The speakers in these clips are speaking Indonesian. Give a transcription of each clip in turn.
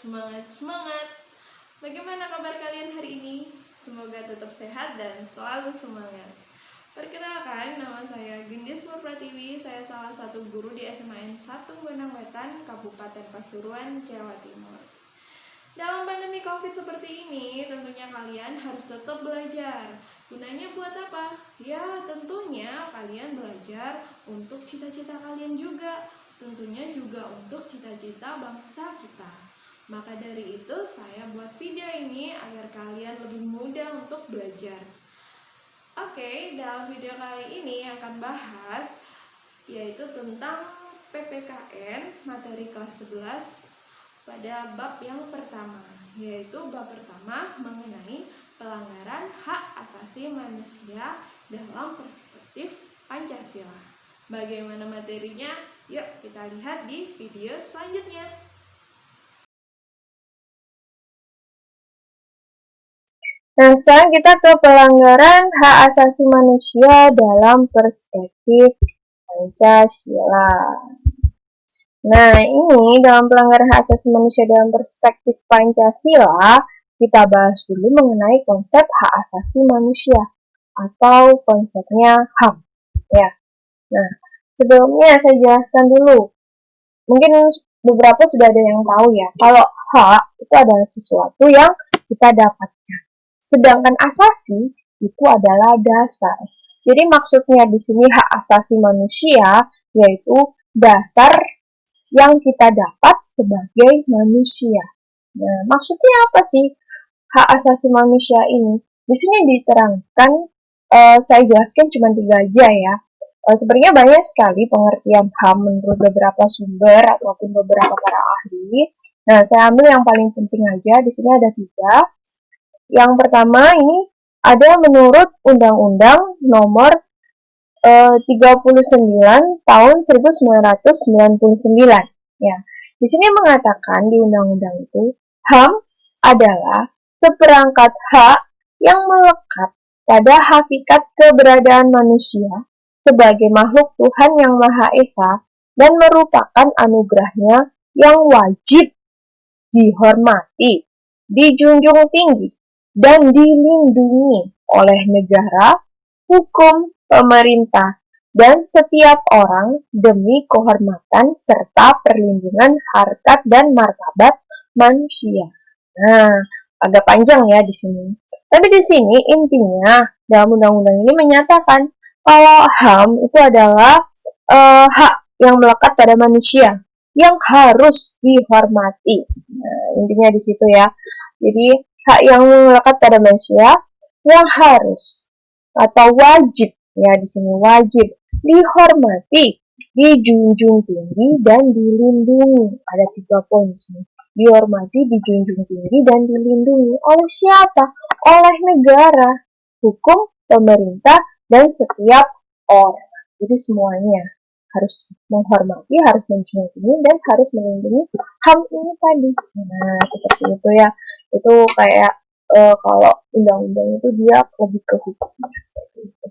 semangat, semangat. Bagaimana kabar kalian hari ini? Semoga tetap sehat dan selalu semangat. Perkenalkan, nama saya Gendis Pratiwi. Saya salah satu guru di SMA 1 Bonang Wetan, Kabupaten Pasuruan, Jawa Timur. Dalam pandemi COVID seperti ini, tentunya kalian harus tetap belajar. Gunanya buat apa? Ya, tentunya kalian belajar untuk cita-cita kalian juga. Tentunya juga untuk cita-cita bangsa kita. Maka dari itu saya buat video ini agar kalian lebih mudah untuk belajar. Oke, dalam video kali ini akan bahas yaitu tentang PPKN materi kelas 11 pada bab yang pertama, yaitu bab pertama mengenai pelanggaran hak asasi manusia dalam perspektif Pancasila. Bagaimana materinya? Yuk kita lihat di video selanjutnya. Nah, sekarang kita ke pelanggaran hak asasi manusia dalam perspektif Pancasila. Nah, ini dalam pelanggaran hak asasi manusia dalam perspektif Pancasila, kita bahas dulu mengenai konsep hak asasi manusia atau konsepnya HAM. Ya. Nah, sebelumnya saya jelaskan dulu. Mungkin beberapa sudah ada yang tahu ya, kalau hak itu adalah sesuatu yang kita dapatkan. Sedangkan asasi itu adalah dasar. Jadi maksudnya di sini hak asasi manusia yaitu dasar yang kita dapat sebagai manusia. Nah, maksudnya apa sih hak asasi manusia ini? Di sini diterangkan, saya jelaskan cuma 3 aja ya. Sebenarnya banyak sekali pengertian HAM menurut beberapa sumber ataupun beberapa para ahli. Nah, saya ambil yang paling penting aja. Di sini ada 3. Yang pertama ini ada menurut Undang-Undang Nomor 39 tahun 1999. Ya, di sini mengatakan di undang-undang itu HAM adalah seperangkat hak yang melekat pada hakikat keberadaan manusia sebagai makhluk Tuhan yang Maha Esa dan merupakan anugerahnya yang wajib dihormati, dijunjung tinggi, dan dilindungi oleh negara, hukum, pemerintah, dan setiap orang demi kehormatan serta perlindungan harkat dan martabat manusia. Nah, agak panjang ya di sini. Tapi di sini intinya dalam undang-undang ini menyatakan kalau HAM itu adalah hak yang melekat pada manusia yang harus dihormati. Nah, intinya di situ ya. Jadi hak yang melekat pada manusia yang harus atau wajib ya di sini wajib dihormati, dijunjung tinggi dan dilindungi. Ada 3 poin di sini. Dihormati, dijunjung tinggi dan dilindungi oleh siapa? Oleh negara, hukum, pemerintah, dan setiap orang. Jadi semuanya harus menghormati, harus menjunjung tinggi, dan harus melindungi HAM ini tadi. Nah, seperti itu ya. Itu kayak kalau undang-undang itu dia lebih ke hukum seperti itu.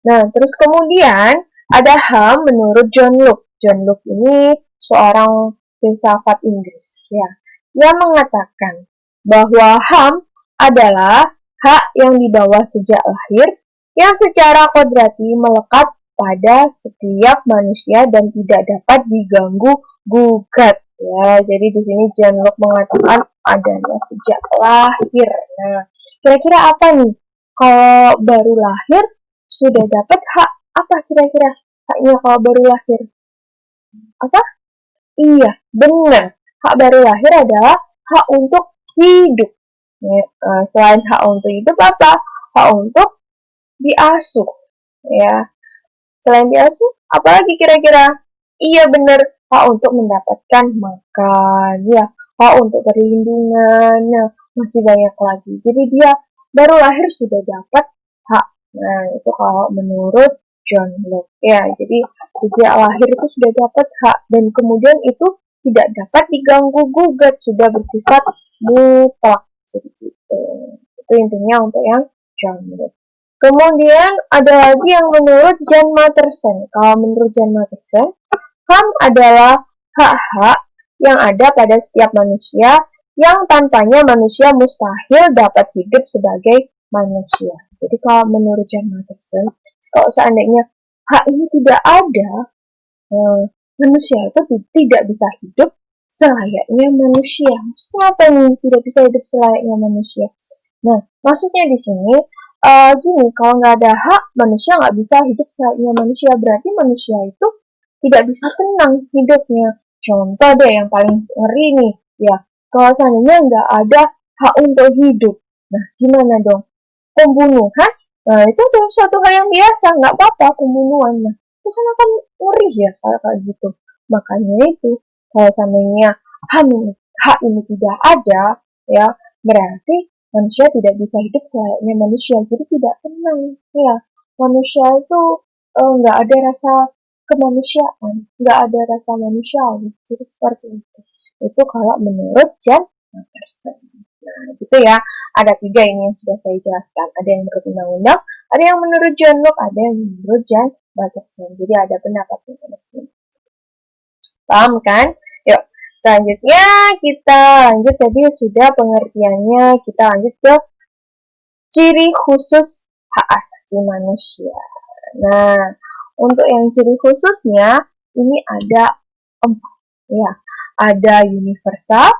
Nah, terus kemudian ada HAM menurut John Locke. John Locke ini seorang filsafat Inggris ya. Yang mengatakan bahwa HAM adalah hak yang dibawa sejak lahir yang secara kodrati melekat pada setiap manusia dan tidak dapat diganggu gugat. Ya, jadi di sini John Locke mengatakan adanya sejak lahir. Nah, kira-kira apa nih? Kalau baru lahir sudah dapat hak apa kira-kira haknya kalau baru lahir? Apa? Iya, benar. Hak baru lahir adalah hak untuk hidup. Selain hak untuk hidup apa? Hak untuk diasuh. Ya, selain diasuh, apalagi kira-kira? Iya benar, hak untuk mendapatkan makan, ya, hak untuk perlindungan, nah, masih banyak lagi. Jadi dia baru lahir sudah dapat hak. Nah, itu kalau menurut John Locke. Ya, jadi sejak lahir itu sudah dapat hak dan kemudian itu tidak dapat diganggu gugat, sudah bersifat mutlak. Jadi gitu. Itu intinya untuk yang John Locke. Kemudian ada lagi yang menurut John Matterson. Kalau menurut John Matterson, HAM adalah hak-hak yang ada pada setiap manusia yang tanpanya manusia mustahil dapat hidup sebagai manusia. Jadi kalau menurut John Masterson, kalau seandainya hak ini tidak ada, manusia itu tidak bisa hidup selayaknya manusia. Maksudnya apa nih tidak bisa hidup selayaknya manusia? Nah, maksudnya di sini gini, kalau nggak ada hak, manusia nggak bisa hidup selayaknya manusia. Berarti manusia itu tidak bisa tenang hidupnya. Contoh deh yang paling ngeri nih, ya kalau seandainya nggak ada hak untuk hidup, nah gimana dong? Pembunuhan, nah itu adalah suatu hal yang biasa, nggak apa-apa pembunuhan. Nah, itu kan akan ngeri ya kalau kayak gitu. Makanya itu, kalau seandainya hak ini tidak ada, ya berarti manusia tidak bisa hidup selayaknya manusia. Jadi tidak tenang, ya. Manusia itu nggak ada rasa kemanusiaan, nggak ada rasa manusiawi. Jadi seperti itu. Itu kalau menurut John Masterson. Nah, gitu ya. Ada 3 ini yang sudah saya jelaskan. Ada yang menurut undang-undang, ada yang menurut John Locke, ada yang menurut John Masterson. Jadi ada pendapat masing-masing. Paham kan? Yuk, selanjutnya kita lanjut. Jadi sudah pengertiannya, kita lanjut ke ciri khusus hak asasi manusia. Nah, untuk yang ciri khususnya, ini ada 4. Ya, ada universal,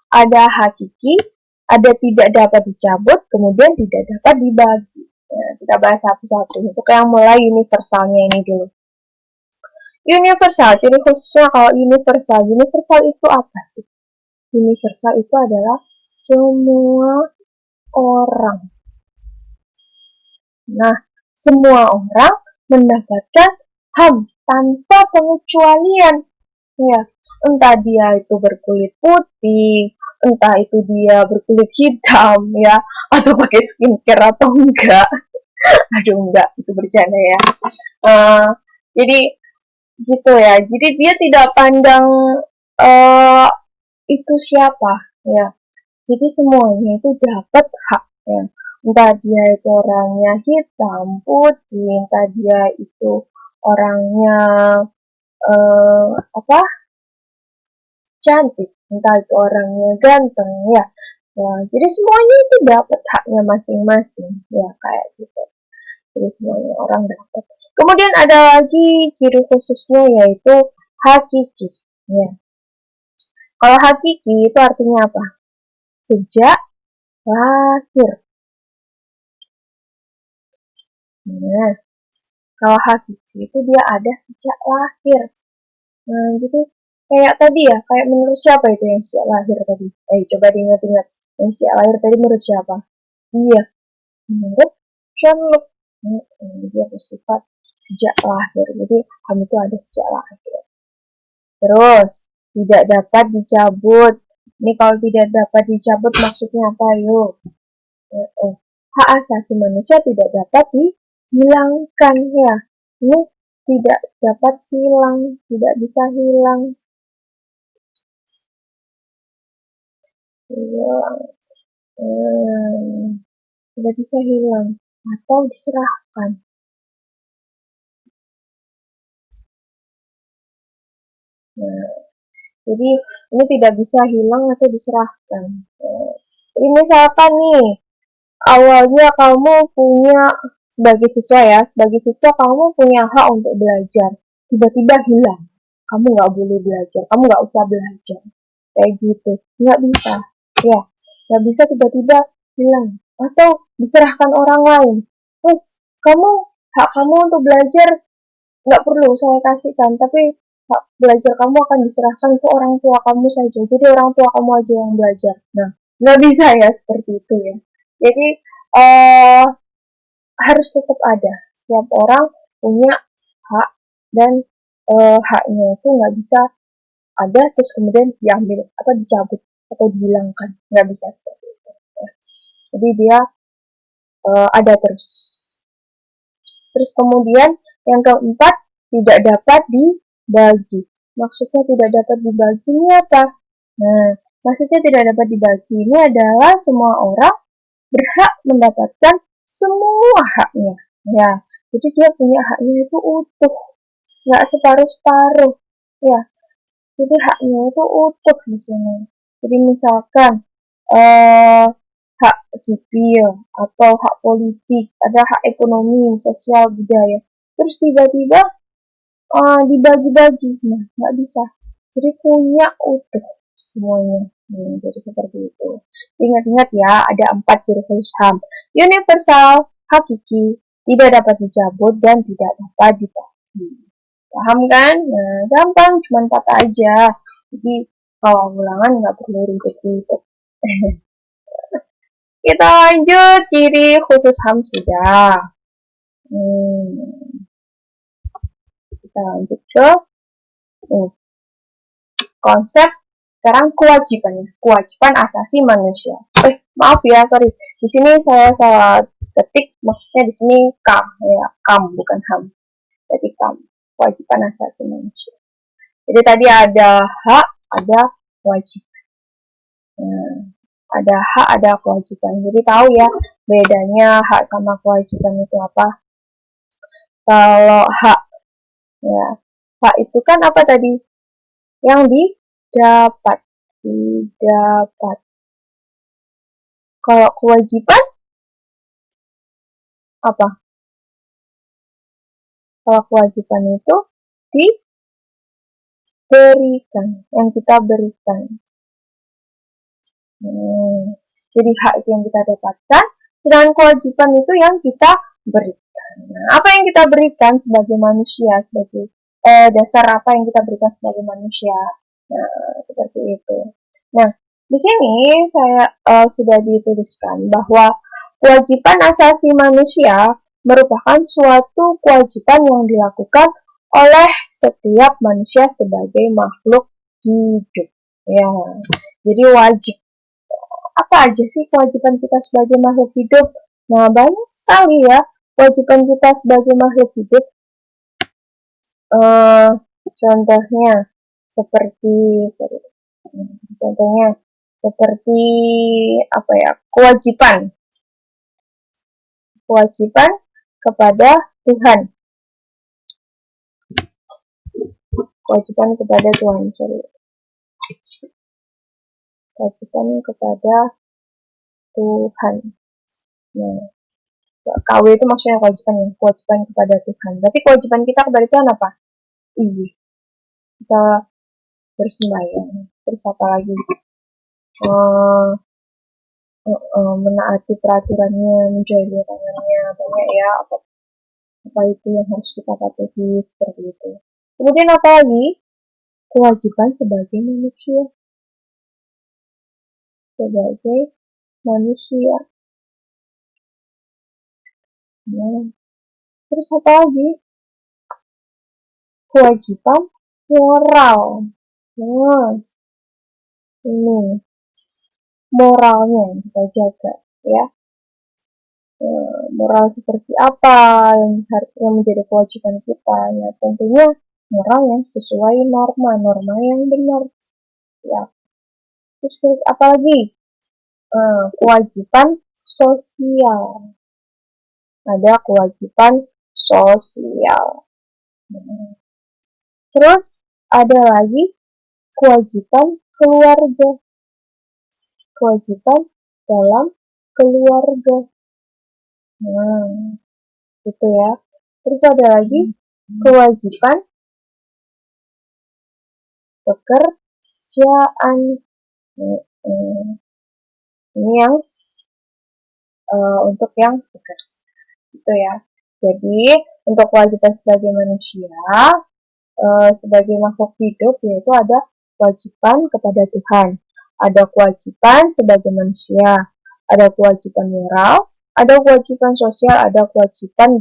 ada hakiki, ada tidak dapat dicabut, kemudian tidak dapat dibagi. Nah, kita bahas satu-satu. Untuk yang mulai universalnya ini dulu. Universal, ciri khususnya kalau universal itu apa sih? Universal itu adalah semua orang. Nah, semua orang mendapatkan HAM tanpa pengecualian. Ya, entah dia itu berkulit putih, entah itu dia berkulit hitam, ya, atau pakai skincare atau enggak. Aduh, enggak, itu bercanda ya. Jadi gitu ya. Jadi dia tidak pandang itu siapa, ya. Jadi semuanya itu dapat hak, ya. Entah dia itu orangnya hitam, putih, entah dia itu orangnya cantik, entah itu orangnya ganteng, ya. Nah, jadi semuanya itu dapat haknya masing-masing, ya kayak gitu. Jadi semuanya orang dapat. Kemudian ada lagi ciri khususnya yaitu hakiki. Ya. Kalau hakiki itu artinya apa? Sejak lahir. Nah, kalau hakiki itu dia ada sejak lahir. Nah, jadi kayak tadi ya, kayak menurut siapa itu yang sejak lahir tadi? Coba diingat-ingat. Yang sejak lahir tadi menurut siapa? Iya, menurut John Locke. Dia bersifat sejak lahir. Jadi HAM itu ada sejak lahir. Terus, tidak dapat dicabut. Ini kalau tidak dapat dicabut maksudnya apa yuk? Hak asasi manusia tidak dapat dihilangkan ya. Ini tidak dapat hilang, tidak bisa hilang. Tidak bisa hilang atau diserahkan. Nah, jadi ini tidak bisa hilang atau diserahkan. Jadi misalkan nih, awalnya kamu punya sebagai siswa kamu punya hak untuk belajar, tiba-tiba hilang, kamu nggak boleh belajar, kamu nggak usah belajar, kayak gitu, nggak bisa, ya, nggak bisa tiba-tiba hilang, atau diserahkan orang lain, terus hak kamu untuk belajar nggak perlu saya kasihkan, tapi hak belajar kamu akan diserahkan ke orang tua kamu saja, jadi orang tua kamu aja yang belajar. Nah, nggak bisa ya seperti itu ya. Jadi harus tetap ada. Setiap orang punya hak dan haknya itu nggak bisa ada terus kemudian diambil atau dicabut atau dihilangkan. Nggak bisa seperti itu. Ya. Jadi dia ada terus. Terus kemudian yang keempat tidak dapat dibagi. Maksudnya tidak dapat dibagi ini apa? Nah, maksudnya tidak dapat dibagi ini adalah semua orang berhak mendapatkan semua haknya. Ya, jadi dia punya haknya itu utuh, nggak separuh-separuh. Ya, jadi haknya itu utuh di sini. Jadi misalkan hak sipil atau hak politik, ada hak ekonomi, sosial, budaya. Terus tiba-tiba dibagi-bagi, nah nggak bisa. Jadi punya utuh semuanya. Jadi seperti itu. Ingat-ingat ya, ada 4 ciri khusus HAM. Universal, hakiki, tidak dapat dicabut, dan tidak dapat dibagi. Paham kan? Nah, gampang, cuma 4 aja. Jadi, kalau ulangan nggak perlu ribet-ribet. Kita lanjut, ciri khusus HAM sudah. Kita lanjut ke konsep sekarang kewajiban asasi manusia. Maaf ya, sorry. Di sini saya salah ketik, maksudnya di sini KAM bukan HAM. Jadi KAM, kewajiban asasi manusia. Jadi tadi ada hak, ada kewajiban. Ada hak, ada kewajiban. Jadi tahu ya bedanya hak sama kewajiban itu apa? Kalau hak, ya hak itu kan apa tadi? Yang didapat. Kalau kewajiban apa? Kalau kewajiban itu diberikan, yang kita berikan. Jadi hak itu yang kita dapatkan, sedangkan kewajiban itu yang kita berikan. Nah, apa yang kita berikan sebagai manusia, sebagai dasar apa yang kita berikan sebagai manusia. Nah, seperti itu. Nah, di sini saya sudah dituliskan bahwa kewajiban asasi manusia merupakan suatu kewajiban yang dilakukan oleh setiap manusia sebagai makhluk hidup. Ya, jadi wajib. Apa aja sih kewajiban kita sebagai makhluk hidup? Nah, banyak sekali ya kewajiban kita sebagai makhluk hidup. Contohnya seperti apa ya? Kewajiban kepada Tuhan. Kewajiban kepada Tuhan. Kewajiban kepada Tuhan. Nah, KW itu maksudnya kewajiban kepada Tuhan. Berarti kewajiban kita kepada Tuhan apa? Iya. Kita bersembahyang. Terus apa lagi? Menaati peraturannya, menjaga tangannya, banyak ya. Apa itu yang harus kita patuhi seperti itu. Kemudian apa lagi? Kewajiban sebagai manusia. Nah, terus apa lagi? Kewajiban moral. Nah, ini moralnya yang kita jaga, ya. Moral seperti apa yang menjadi kewajiban kita? Ya, tentunya moral yang sesuai norma yang benar. Ya. Terus apa lagi? Kewajiban sosial. Ada kewajiban sosial. Terus ada lagi kewajiban keluarga. Kewajiban dalam keluarga. Nah, gitu ya. Terus ada lagi kewajiban pekerjaan. Ini yang untuk yang bekerja, gitu ya. Jadi untuk kewajiban sebagai manusia, sebagai makhluk hidup, yaitu ada kewajiban kepada Tuhan, ada kewajiban sebagai manusia, ada kewajiban moral, ada kewajiban sosial, ada kewajiban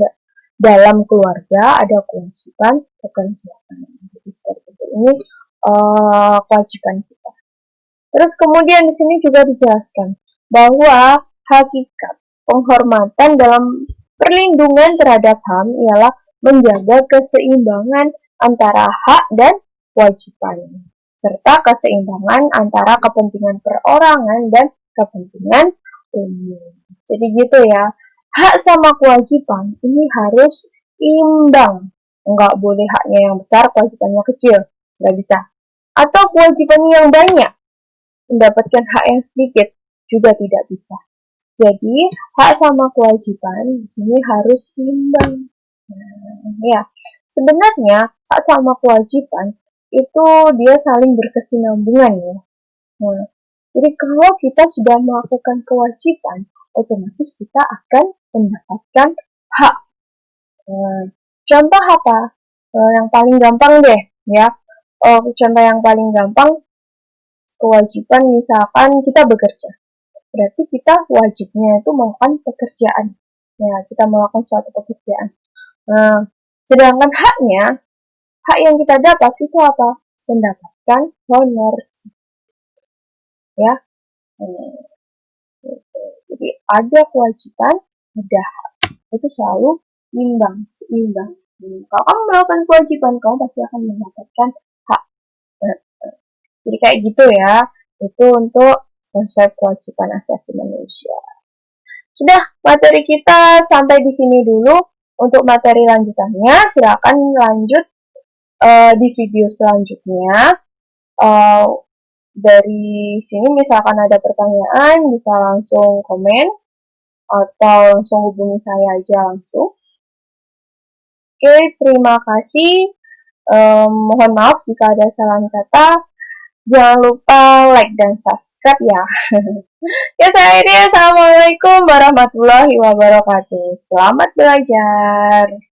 dalam keluarga, ada kewajiban pekerjaan. Jadi seperti itu. Ini kewajiban kita. Terus kemudian di sini juga dijelaskan bahwa hakikat penghormatan dalam perlindungan terhadap HAM ialah menjaga keseimbangan antara hak dan kewajiban, serta keseimbangan antara kepentingan perorangan dan kepentingan umum. Jadi gitu ya, hak sama kewajiban ini harus imbang. Enggak boleh haknya yang besar, kewajibannya kecil. Enggak bisa. Atau kewajibannya yang banyak, mendapatkan hak yang sedikit. juga tidak bisa. Jadi, hak sama kewajiban di sini harus seimbang. Nah, ya, sebenarnya hak sama kewajiban itu dia saling berkesinambungan ya. Nah, jadi kalau kita sudah melakukan kewajiban, otomatis kita akan mendapatkan hak. Contoh apa? Yang paling gampang deh, ya. Contoh yang paling gampang, kewajiban misalkan kita bekerja. Berarti kita wajibnya itu melakukan pekerjaan. Ya, kita melakukan suatu pekerjaan. Nah, sedangkan hak yang kita dapat itu apa? Mendapatkan honor. Ya, jadi ada kewajiban, ada hak. Itu selalu seimbang. Kalau kamu melakukan kewajiban, kamu pasti akan mendapatkan hak. Jadi kayak gitu ya. Itu untuk konsep kewajiban asasi manusia. Sudah, materi kita sampai di sini dulu. Untuk materi lanjutannya, silakan lanjut di video selanjutnya. Dari sini misalkan ada pertanyaan, bisa langsung komen atau langsung hubungi saya aja langsung. Oke, terima kasih. Mohon maaf jika ada salah kata. Jangan lupa like dan subscribe ya. Ya, saya Assalamualaikum warahmatullahi wabarakatuh. Selamat belajar.